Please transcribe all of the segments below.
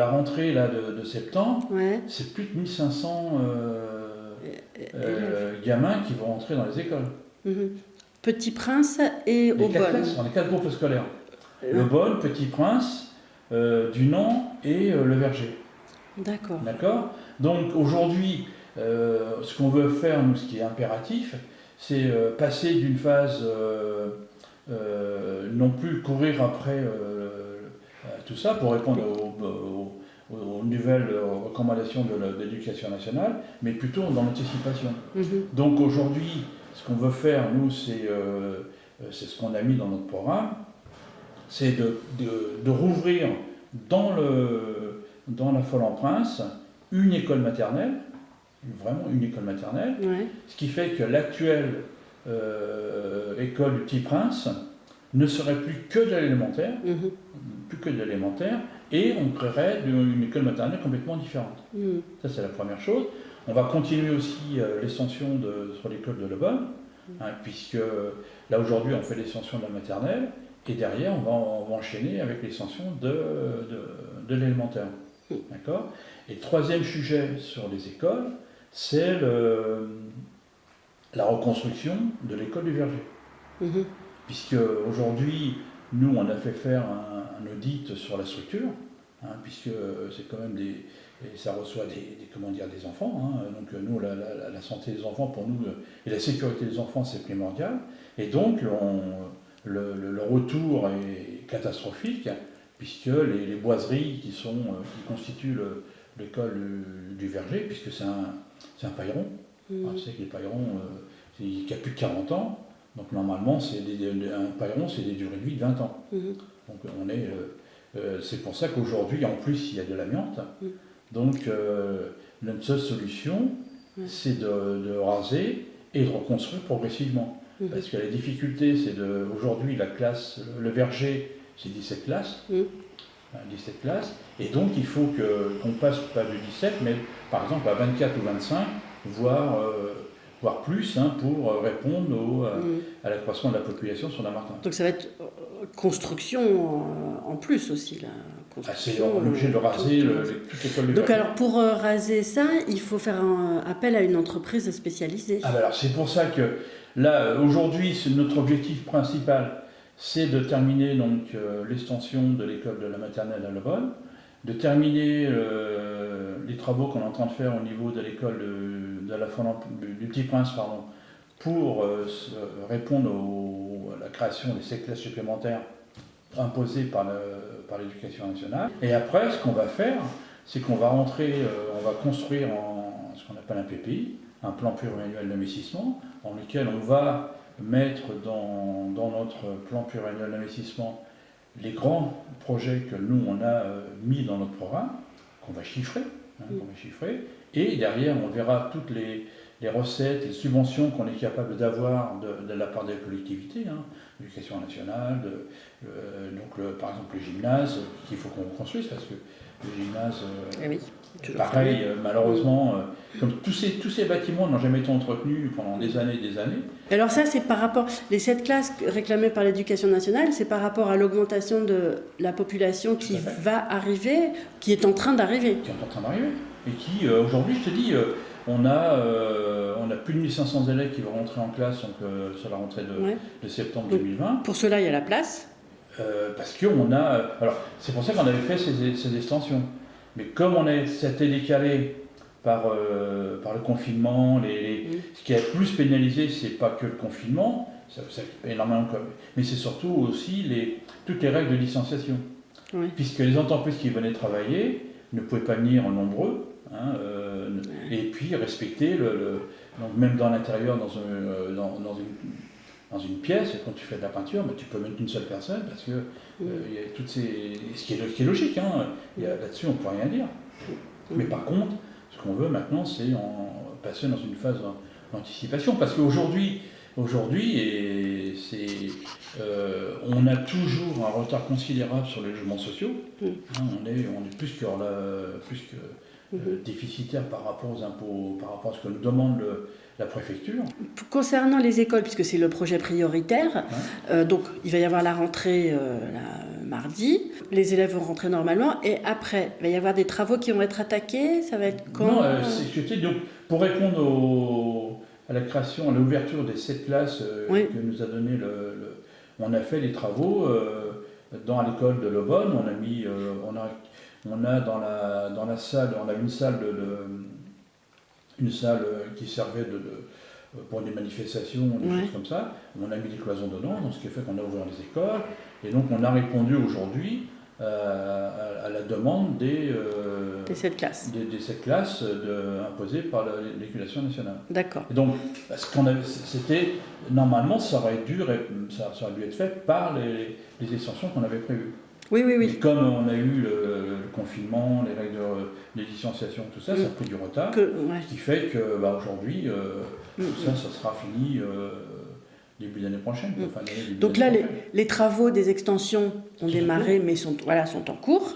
la rentrée là, de septembre, Ouais. c'est plus de 1500 gamins qui vont rentrer dans les écoles. Mhm. Petit Prince et Les 4 Aubonne. classes, on est 4 groupes scolaires. Le Bonne, Petit Prince, Dunant et le Verger. D'accord. D'accord. Donc aujourd'hui, ce qu'on veut faire, nous, ce qui est impératif, c'est passer d'une phase, non plus courir après tout ça pour répondre aux nouvelles recommandations de l'éducation nationale, mais plutôt dans l'anticipation. Mhm. Donc aujourd'hui, ce qu'on veut faire, nous, c'est ce qu'on a mis dans notre programme, c'est de rouvrir dans la Folle-en-Prince une école maternelle, vraiment une école maternelle, Ouais. ce qui fait que l'actuelle école du Petit Prince ne serait plus que de l'élémentaire, Mhm. plus que de l'élémentaire, et on créerait une école maternelle complètement différente. Mhm. Ça, c'est la première chose. On va continuer aussi l'extension sur l'école de Lebonne, puisque là, aujourd'hui, on fait l'extension de la maternelle, et derrière, on va enchaîner avec l'extension de l'élémentaire. D'accord. Et le troisième sujet sur les écoles, c'est la reconstruction de l'école du Verger. Mhm. Puisque aujourd'hui, nous, on a fait faire un audit sur la structure, puisque c'est quand même ça reçoit des enfants. Donc nous, la santé des enfants, pour nous, et la sécurité des enfants, c'est primordial. Et donc, le retour est catastrophique, puisque les boiseries qui constituent l'école du Verger, puisque c'est un pailleron. Tu sais que les paillerons, il y a plus de 40 ans. Donc normalement, un pailleron, c'est des durées de vie de 20 ans. Donc c'est pour ça qu'aujourd'hui, en plus, il y a de l'amiante. Donc notre seule solution, c'est de raser et de reconstruire progressivement. Parce que la difficulté, c'est aujourd'hui, la classe, le Verger, c'est 17 classes. 17 classes. Et donc il faut qu'on passe pas de 17, mais par exemple à 24 ou 25, voire plus, pour répondre à l'accroissement de la population sur Dammartin. Donc ça va être construction en plus aussi, là. C'est obligé de raser toute l'école du Donc Verger. alors pour raser ça, il faut faire appel à une entreprise spécialisée. Alors c'est pour ça que là, aujourd'hui, notre objectif principal, c'est de terminer donc l'extension de l'école de la maternelle à Lebonne, de terminer les travaux qu'on est en train de faire au niveau de l'école du Petit Prince, pour répondre à la création des 7 classes supplémentaires imposées par l'éducation nationale. Et après, ce qu'on va faire, c'est qu'on va on va construire ce qu'on appelle un PPI, un plan pluriannuel d'investissement, dans lequel on va mettre dans notre plan pluriannuel d'investissement les grands projets que nous, on a mis dans notre programme, qu'on va chiffrer, et derrière, on verra toutes les recettes et les subventions qu'on est capable d'avoir de la part des collectivités, l'éducation nationale, par exemple le gymnase, qu'il faut qu'on reconstruise, parce que le gymnase, pareil, malheureusement, comme tous ces bâtiments n'ont jamais été entretenus pendant des années et des années. Alors ça, c'est par rapport, les 7 classes réclamées par l'éducation nationale, c'est par rapport à l'augmentation de la population qui va arriver, qui est en train d'arriver. Qui est en train d'arriver. Et qui, aujourd'hui, je te dis, on a plus de 1500 élèves qui vont rentrer en classe sur la rentrée de septembre 2020. Pour cela, il y a la place. Parce qu'on a... Alors, c'est pour ça qu'on avait fait ces extensions. Mais comme ça a été décalé par le confinement, ce qui a plus pénalisé, c'est pas que le confinement, ça énormément, mais c'est surtout aussi toutes les règles de distanciation. Puisque les entreprises qui venaient travailler ne pouvaient pas venir nombreux, et puis respecter donc même dans l'intérieur, dans une pièce, quand tu fais de la peinture, tu peux mettre une seule personne, parce que il y a toutes ce qui est logique, là-dessus on ne peut rien dire. Mais par contre, ce qu'on veut maintenant, c'est passer dans une phase d'anticipation, parce qu'aujourd'hui, on a toujours un retard considérable sur les logements sociaux. On est plus que déficitaire par rapport aux impôts, par rapport à ce que nous demande la préfecture. Concernant les écoles, puisque c'est le projet prioritaire, donc il va y avoir la rentrée mardi. Les élèves vont rentrer normalement et après, il va y avoir des travaux qui vont être attaqués. Ça va être quand? Non, donc, pour répondre à la création, à l'ouverture des 7 classes que nous a donné on a fait les travaux dans l'école de l'Aubonne. On a mis, on a dans la salle, on a une salle qui servait pour des manifestations, des choses comme ça. On a mis des cloisons dedans, donc ce qui fait qu'on a ouvert les écoles. Et donc on a répondu aujourd'hui à la demande des 7 classes, des 7 classes imposées par l'éducation nationale. D'accord. Et donc, normalement, ça aurait dû être fait par les extensions qu'on avait prévues. Oui. Mais comme on a eu le confinement, les règles de distanciation, tout ça, ça a pris du retard. Ce qui fait que aujourd'hui, tout ça sera fini début d'année prochaine. Donc là, les travaux des extensions ont démarré, mais sont en cours.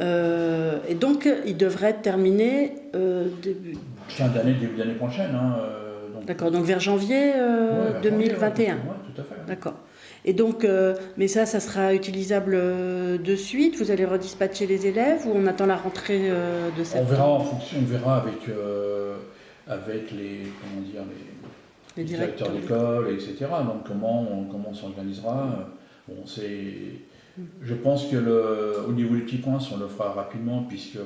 Et donc, ils devraient être terminés fin d'année, début d'année prochaine. D'accord, donc vers janvier 2021. Oui, tout à fait. D'accord. Et donc, mais ça sera utilisable de suite. Vous allez redispatcher les élèves ou on attend la rentrée de septembre? On verra avec les directeurs d'école, etc. Donc comment on s'organisera. Je pense que au niveau du petit prince, on le fera rapidement puisque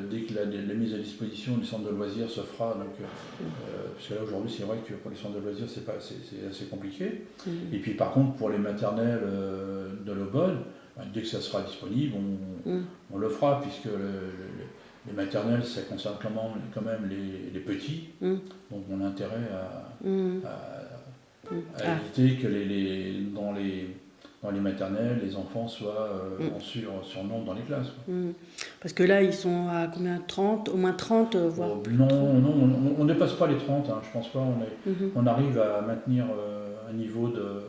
dès que la mise à disposition du centre de loisirs se fera, parce que là aujourd'hui c'est vrai que pour les centres de loisirs c'est assez compliqué. Et puis par contre pour les maternelles de l'Aubonne, dès que ça sera disponible, on le fera puisque les maternelles ça concerne quand même les petits, donc on a intérêt à éviter que dans les maternelles, les enfants soient en surnombre dans les classes. Parce que là, ils sont à combien? 30? Au moins 30, voire non, on ne dépasse pas les 30, je pense pas. On arrive à maintenir un niveau de...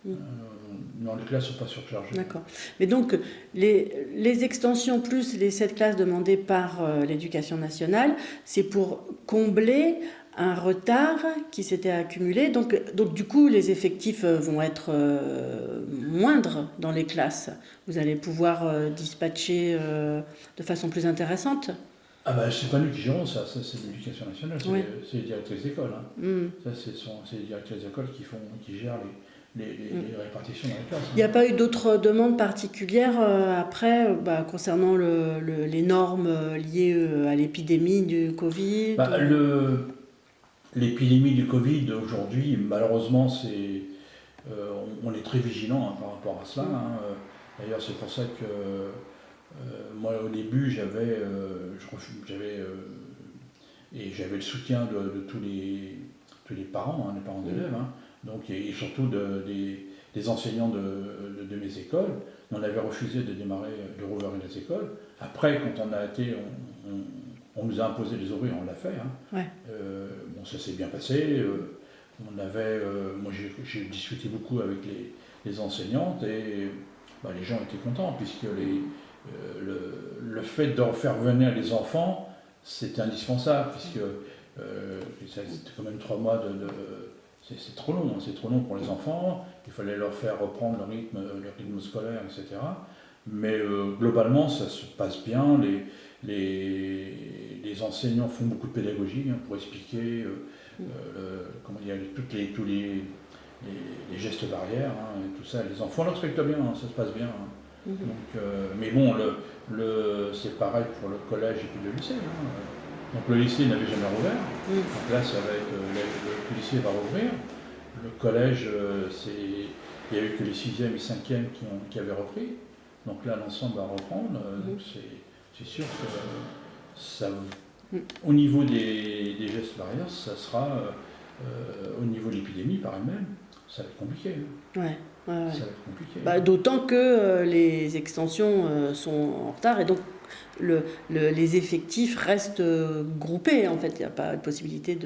non, les classes ne sont pas surchargées. D'accord. Mais donc, les extensions plus les 7 classes demandées par l'éducation nationale, c'est pour combler un retard qui s'était accumulé. Donc du coup, les effectifs vont être moindres dans les classes. Vous allez pouvoir dispatcher de façon plus intéressante. C'est pas nous qui gérons ça, c'est l'éducation nationale, c'est les directrices d'école. Ça, c'est les directrices d'école qui gèrent les répartitions dans les classes. Il n'y a pas eu d'autres demandes particulières après concernant les normes liées à l'épidémie du Covid? L'épidémie du Covid aujourd'hui, malheureusement, on est très vigilant par rapport à cela. D'ailleurs, c'est pour ça que moi, au début, j'avais le soutien de tous les parents, les parents d'élèves, donc, et surtout des enseignants de mes écoles. On avait refusé de rouvrir les écoles. Après, quand on nous a imposé les horaires, on l'a fait. Ça s'est bien passé. Moi, j'ai discuté beaucoup avec les enseignantes et les gens étaient contents puisque le fait de faire venir les enfants, c'était indispensable puisque c'était quand même 3 mois c'est trop long, c'est trop long pour les enfants. Il fallait leur faire reprendre le rythme scolaire, etc. Mais globalement, ça se passe bien. Les enseignants font beaucoup de pédagogie pour expliquer tous les gestes barrières et tout ça. Les enfants le respectent bien, ça se passe bien. Donc, mais bon, c'est pareil pour le collège et puis le lycée. Donc le lycée n'avait jamais rouvert. Donc là, ça va être le lycée va rouvrir. Le collège, il n'y a eu que les 6e et 5e qui avaient repris. Donc là, l'ensemble va reprendre. Donc c'est sûr que ça, au niveau des gestes barrières, ça sera au niveau de l'épidémie par elle-même, ça va être compliqué. Ça va être compliqué. D'autant que les extensions sont en retard et donc les effectifs restent groupés. En fait, il n'y a pas de possibilité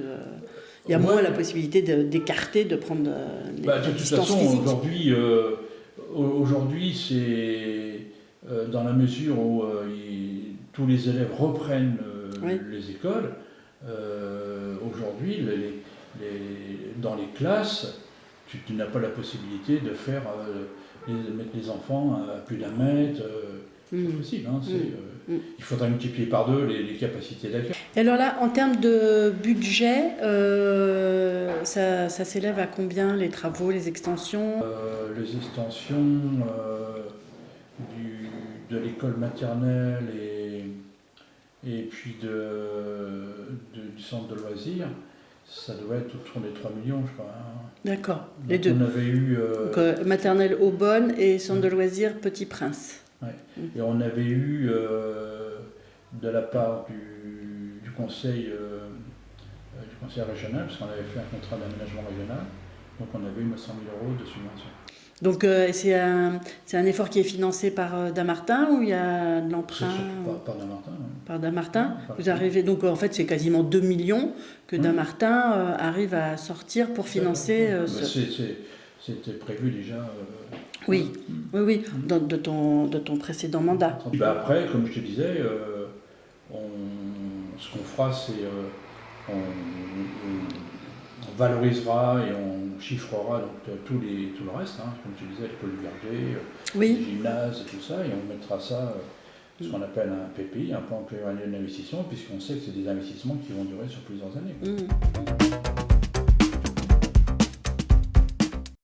il y a moins la possibilité d'écarter, de prendre des distances physiques. De toute façon, aujourd'hui, c'est dans la mesure où tous les élèves reprennent les écoles. Aujourd'hui, dans les classes, tu n'as pas la possibilité de faire mettre les enfants à plus d'1 mètre. C'est pas possible. Hein, il faudrait multiplier par 2 les capacités d'accueil. Et alors là, en termes de budget, ça s'élève à combien les travaux, les extensions? Les extensions de l'école maternelle et puis du centre de loisirs, ça doit être autour des 3 millions, je crois. Hein. D'accord, les deux. On avait eu... Donc, maternelle Aubonne et centre de loisirs Petit Prince. Ouais. Et on avait eu de la part du conseil régional, parce qu'on avait fait un contrat d'aménagement régional, donc on avait eu 900 000 € de subvention. Donc c'est un effort qui est financé par Dammartin ou il y a de l'emprunt? Par Dammartin. Ouais. Par Dammartin. Ouais, Vous arrivez, donc en fait c'est quasiment 2 millions que Dammartin arrive à sortir pour financer C'était prévu déjà. Oui, de ton précédent mandat. Après, comme je te disais, ce qu'on fera, c'est on valorisera et on chiffrera donc, tout le reste, hein, comme je disais, l'école du Verger, les gymnases et tout ça, et on mettra ça, ce qu'on appelle un PPI, un plan pluriannuel d'investissement, puisqu'on sait que c'est des investissements qui vont durer sur plusieurs années.